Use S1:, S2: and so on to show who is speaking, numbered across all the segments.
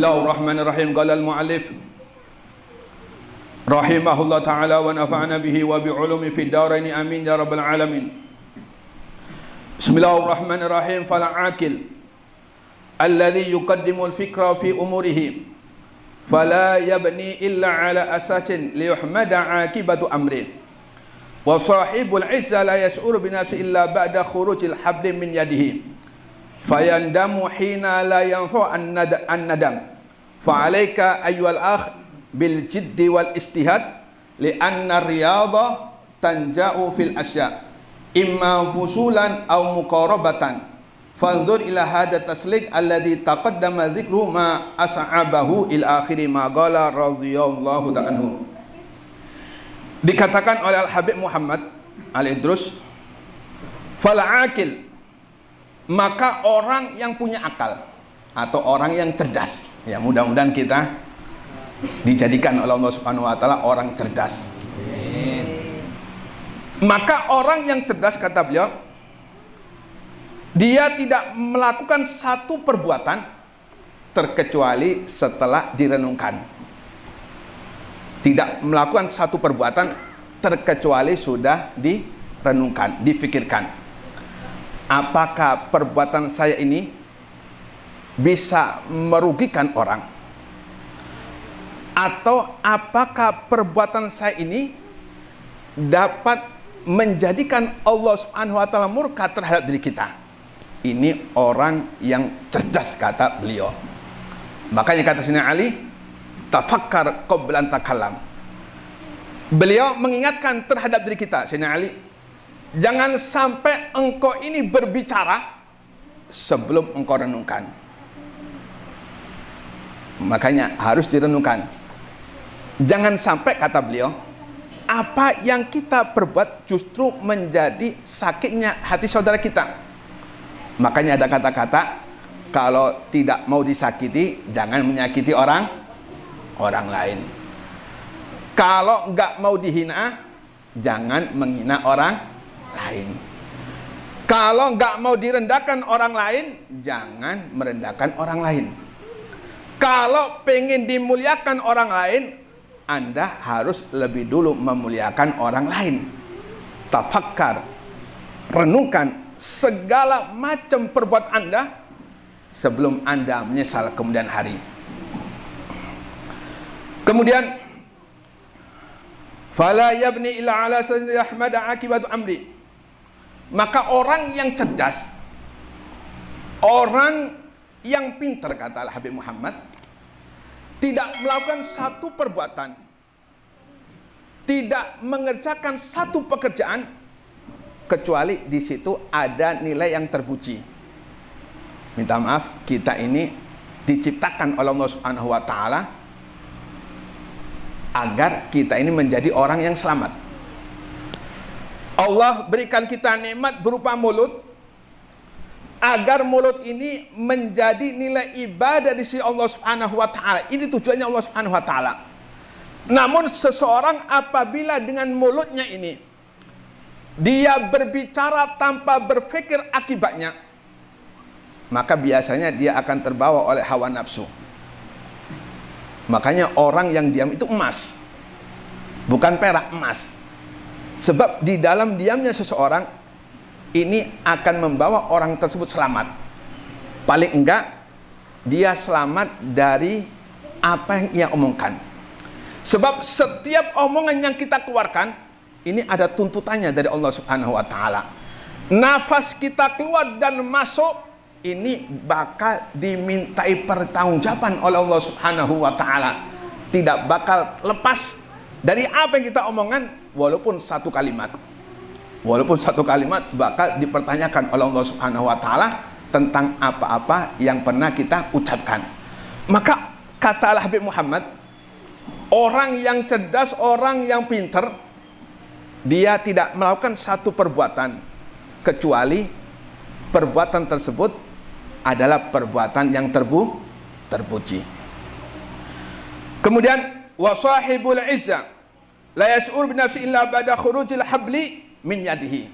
S1: Bismillahirrahmanirrahim. Qala al-mu'allif rahimahullah ta'ala wa nafa'ana bihi wa bi'ulumi fid dharain amin ya rabbal alamin. Bismillahirrahmanirrahim. Fala aqil alladhi yuqaddimu al-fikra fi umurihi fala yabni illa ala asasin liyuhmada aqibatu amri wa sahibul izza la yash'uru bi nafsi illa ba'da khurujil habli min yadihi fayandamu hina la yanfa an-nadam fa alayka ayyuhal akh bil jiddi wal istihad li anna riyadha tanja'u fil asya imma fusulan aw muqarabatan fanzur ila hadha taslik alladhi taqaddama dhikru ma as'abahu ila akhiri ma qala radhiyallahu ta'ala anhu. Dikatakan oleh Al-Habib Muhammad Al-Idrus, fal aqil, maka orang yang punya akal atau orang yang cerdas, ya mudah-mudahan kita dijadikan oleh Allah Subhanahu wa taala orang cerdas. Maka orang yang cerdas, kata beliau, dia tidak melakukan satu perbuatan terkecuali setelah direnungkan. Tidak melakukan satu perbuatan terkecuali sudah direnungkan, difikirkan. Apakah perbuatan saya ini bisa merugikan orang? Atau apakah perbuatan saya ini dapat menjadikan Allah Subhanahu wa taala murka terhadap diri kita? Ini orang yang cerdas, kata beliau. Makanya kata Sayyidina Ali, tafakkar qabla an takallam. Beliau mengingatkan terhadap diri kita, Sayyidina Ali, jangan sampai engkau ini berbicara sebelum engkau renungkan. Makanya harus direnungkan. Jangan sampai, kata beliau, apa yang kita perbuat justru menjadi sakitnya hati saudara kita. Makanya ada kata-kata, kalau tidak mau disakiti, jangan menyakiti orang lain. Kalau nggak mau dihina, jangan menghina orang lain. Kalau nggak mau direndahkan orang lain, jangan merendahkan orang lain. Kalau pengen dimuliakan orang lain, Anda harus lebih dulu memuliakan orang lain. Tafakkar, renungkan segala macam perbuatan Anda sebelum Anda menyesal kemudian hari. Kemudian, fala yabni illa ala sayyidi ahmad akibatu amri. Maka orang yang cerdas, orang yang pintar, kata Al-Habib Muhammad, tidak melakukan satu perbuatan, tidak mengerjakan satu pekerjaan kecuali di situ ada nilai yang terpuji. Minta maaf, kita ini diciptakan oleh Allah Subhanahu wa taala agar kita ini menjadi orang yang selamat. Allah berikan kita nikmat berupa mulut agar mulut ini menjadi nilai ibadah di sisi Allah Subhanahu wa taala. Ini tujuannya Allah Subhanahu wa taala. Namun seseorang apabila dengan mulutnya ini dia berbicara tanpa berpikir akibatnya, maka biasanya dia akan terbawa oleh hawa nafsu. Makanya orang yang diam itu emas, bukan perak, emas. Sebab di dalam diamnya seseorang ini akan membawa orang tersebut selamat. Paling enggak dia selamat dari apa yang ia omongkan. Sebab setiap omongan yang kita keluarkan ini ada tuntutannya dari Allah Subhanahu wa taala. Nafas kita keluar dan masuk ini bakal dimintai pertanggungjawaban oleh Allah Subhanahu wa taala. Tidak bakal lepas dari apa yang kita omongkan, walaupun satu kalimat. Walaupun satu kalimat bakal dipertanyakan oleh Allah Subhanahu wa taala tentang apa-apa yang pernah kita ucapkan. Maka kata Al-Habib Muhammad, orang yang cerdas, orang yang pintar, dia tidak melakukan satu perbuatan kecuali perbuatan tersebut adalah perbuatan yang terpuji. Kemudian, wa sahibul izza la yash'ur bi nafsi illa ba'da khurujil habli min yadihi.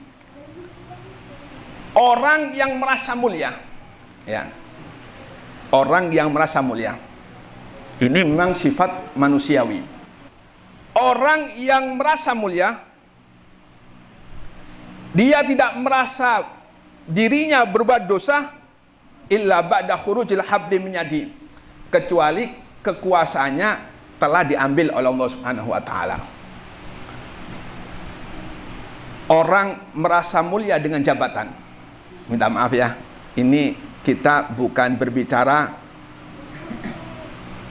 S1: Orang yang merasa mulia, ya, orang yang merasa mulia, Ini memang sifat manusiawi. Orang yang merasa mulia, dia tidak merasa dirinya berbuat dosa illa ba'da khurujil habli min yadi, kecuali kekuasaannya telah diambil oleh Allah Subhanahu wa taala. Orang merasa mulia dengan jabatan. Minta maaf ya, ini kita bukan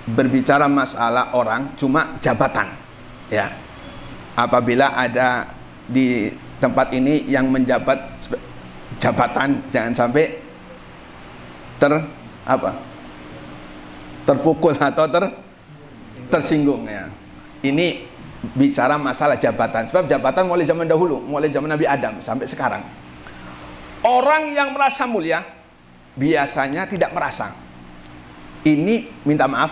S1: berbicara masalah orang, cuma jabatan ya. Apabila ada di tempat ini yang menjabat jabatan, jangan sampai terpukul atau tersinggung ya. Ini bicara masalah jabatan, sebab jabatan mulai zaman dahulu, mulai zaman Nabi Adam sampai sekarang. Orang yang merasa mulia biasanya tidak merasa. Ini minta maaf,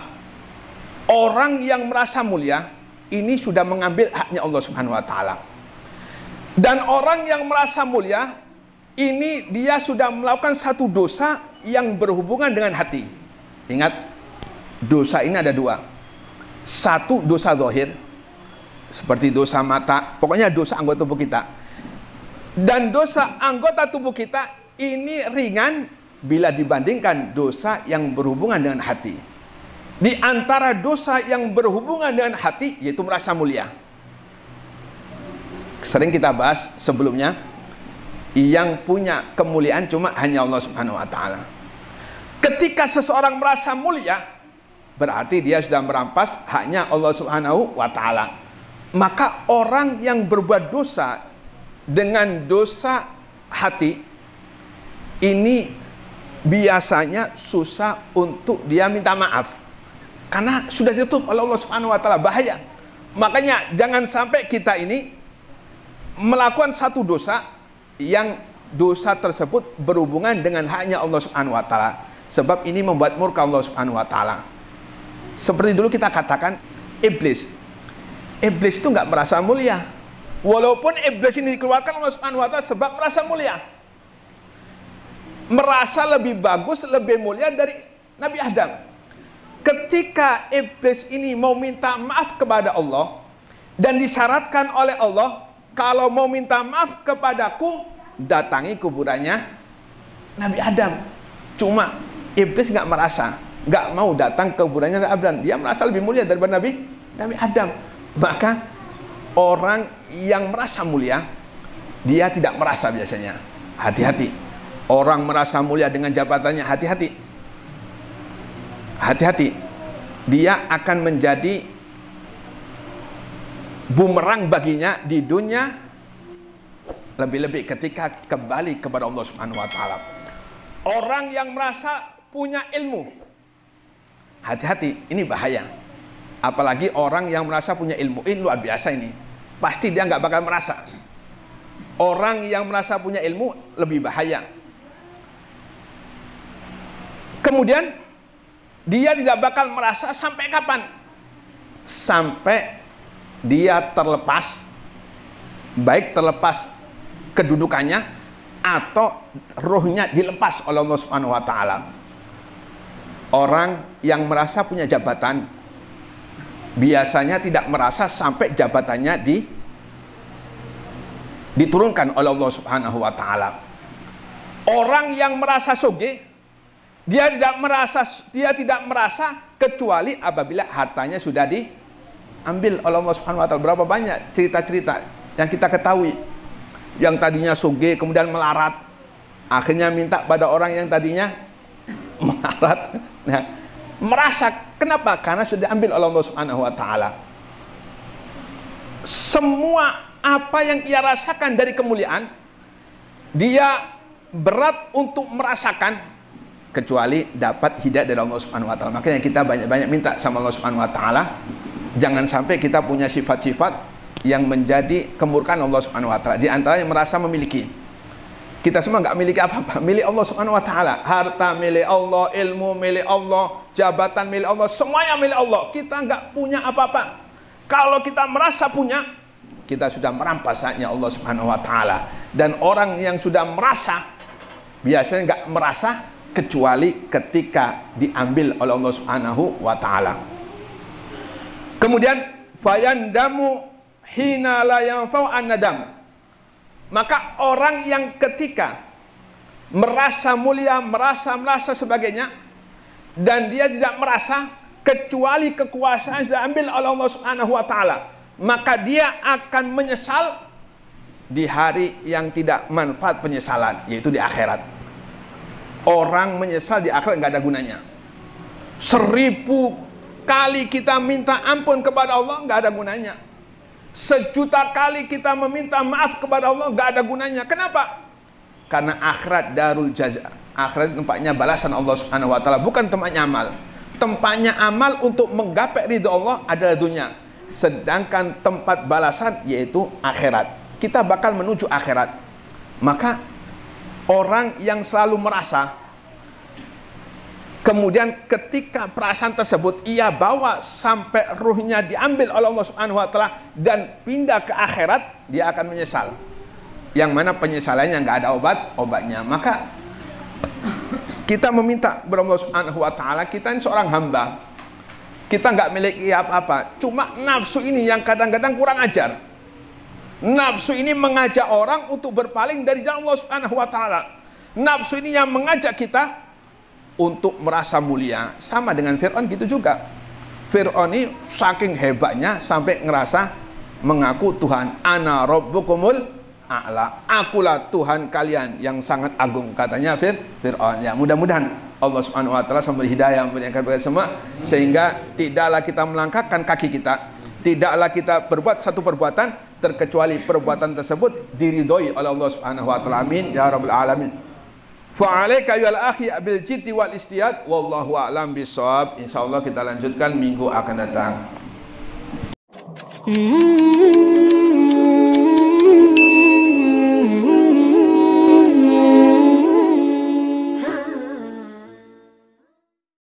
S1: orang yang merasa mulia ini sudah mengambil haknya Allah Subhanahu wa taala. Dan orang yang merasa mulia ini dia sudah melakukan satu dosa yang berhubungan dengan hati. Ingat, dosa ini ada dua. Satu dosa zahir, seperti dosa mata, pokoknya dosa anggota tubuh kita. Dan dosa anggota tubuh kita ini ringan bila dibandingkan dosa yang berhubungan dengan hati. Di antara dosa yang berhubungan dengan hati yaitu merasa mulia. Sering kita bahas sebelumnya, yang punya kemuliaan cuma hanya Allah Subhanahu wa taala. Ketika seseorang merasa mulia, berarti dia sudah merampas haknya Allah Subhanahu wa taala. Maka orang yang berbuat dosa dengan dosa hati ini biasanya susah untuk dia minta maaf, karena sudah ditutup oleh Allah Subhanahu wa taala. Bahaya. Makanya jangan sampai kita ini melakukan satu dosa yang dosa tersebut berhubungan dengan haknya Allah Subhanahu wa taala, sebab ini membuat murka Allah Subhanahu wa taala. Seperti dulu kita katakan iblis. Iblis itu nggak merasa mulia, walaupun iblis ini dikeluarkan Allah Subhanahu wa taala sebab merasa mulia, merasa lebih bagus, lebih mulia dari Nabi Adam. Ketika iblis ini mau minta maaf kepada Allah dan disyaratkan oleh Allah, kalau mau minta maaf kepadaku, datangi kuburannya Nabi Adam. Cuma iblis nggak merasa, nggak mau datang ke kuburannya Nabi Adam. Dia merasa lebih mulia daripada Nabi Adam. Maka orang yang merasa mulia, dia tidak merasa biasanya. Hati-hati. Orang merasa mulia dengan jabatannya, hati-hati. Hati-hati. Dia akan menjadi bumerang baginya di dunia, lebih-lebih ketika kembali kepada Allah Subhanahu wa taala. Orang yang merasa punya ilmu, hati-hati, ini bahaya. Apalagi orang yang merasa punya ilmu, ini luar biasa ini. Pasti dia nggak bakal merasa. Orang yang merasa punya ilmu lebih bahaya. Kemudian dia tidak bakal merasa sampai kapan? Sampai dia terlepas, baik terlepas kedudukannya atau rohnya dilepas oleh Allah Subhanahu wa taala. Orang yang merasa punya jabatan biasanya tidak merasa sampai jabatannya diturunkan oleh Allah Subhanahu wa taala. Orang yang merasa sugih, dia tidak merasa kecuali apabila hartanya sudah diambil oleh Allah Subhanahu wa taala. Berapa banyak cerita-cerita yang kita ketahui, yang tadinya sugih kemudian melarat, akhirnya minta pada orang yang tadinya melarat. Nah, merasa kenapa? Karena sudah diambil oleh Allah Subhanahu wa taala. Semua apa yang ia rasakan dari kemuliaan, dia berat untuk merasakan kecuali dapat hidayah dari Allah Subhanahu wa taala. Makanya kita banyak-banyak minta sama Allah Subhanahu wa taala, jangan sampai kita punya sifat-sifat yang menjadi kemurkaan Allah Subhanahu wa taala. Di antaranya merasa memiliki. Kita semua nggak miliki apa-apa, milik Allah Subhanahu wa taala. Harta milik Allah, ilmu milik Allah, jabatan milik Allah, semuanya milik Allah. Kita nggak punya apa-apa. Kalau kita merasa punya, kita sudah merampas haknya Allah Subhanahu wa taala. Dan orang yang sudah merasa biasanya nggak merasa kecuali ketika diambil oleh Allah Subhanahu wa taala. Kemudian fayandamu hina la yanfa'u an-nadam. Maka orang yang ketika merasa mulia, merasa sebagainya, dan dia tidak merasa kecuali kekuasaan sudah ambil oleh Allah Subhanahu wa taala, maka dia akan menyesal di hari yang tidak manfaat penyesalan, yaitu di akhirat. Orang menyesal di akhirat nggak ada gunanya. 1000 kali kita minta ampun kepada Allah nggak ada gunanya. 1.000.000 kali kita meminta maaf kepada Allah nggak ada gunanya. Kenapa? Karena akhirat darul jaza. Akhirat tempatnya balasan Allah Subhanahu wa taala, bukan tempatnya amal. Tempatnya amal untuk menggapai ridho Allah adalah dunia. Sedangkan tempat balasan yaitu akhirat. Kita bakal menuju akhirat. Maka orang yang selalu merasa, kemudian ketika perasaan tersebut ia bawa sampai ruhnya diambil oleh Allah Subhanahu wa taala dan pindah ke akhirat, dia akan menyesal. Yang mana penyesalannya nggak ada obatnya. Maka kita meminta kepada Allah Subhanahu wa taala, kita ini seorang hamba. Kita nggak miliki apa-apa. Cuma nafsu ini yang kadang-kadang kurang ajar. Nafsu ini mengajak orang untuk berpaling dari jalan Allah Subhanahu wa taala. Nafsu ini yang mengajak kita untuk merasa mulia. Sama dengan Fir'aun gitu juga. Fir'aun ini saking hebatnya sampai ngerasa mengaku Tuhan. Ana rabbukumul a'la. Akulah Tuhan kalian yang sangat agung, katanya Fir'aun. Ya, mudah-mudahan Allah Subhanahu wa taala memberi hidayah memberikan kepada semua, sehingga tidaklah kita melangkahkan kaki kita, tidaklah kita berbuat satu perbuatan terkecuali perbuatan tersebut diridhoi oleh Allah Subhanahu wa taala. Amin ya rabbal alamin. Fa'alaika ya akhi bil jiddi wal istiyad, wallahu a'lam bissawab. Insyaallah kita lanjutkan minggu akan datang.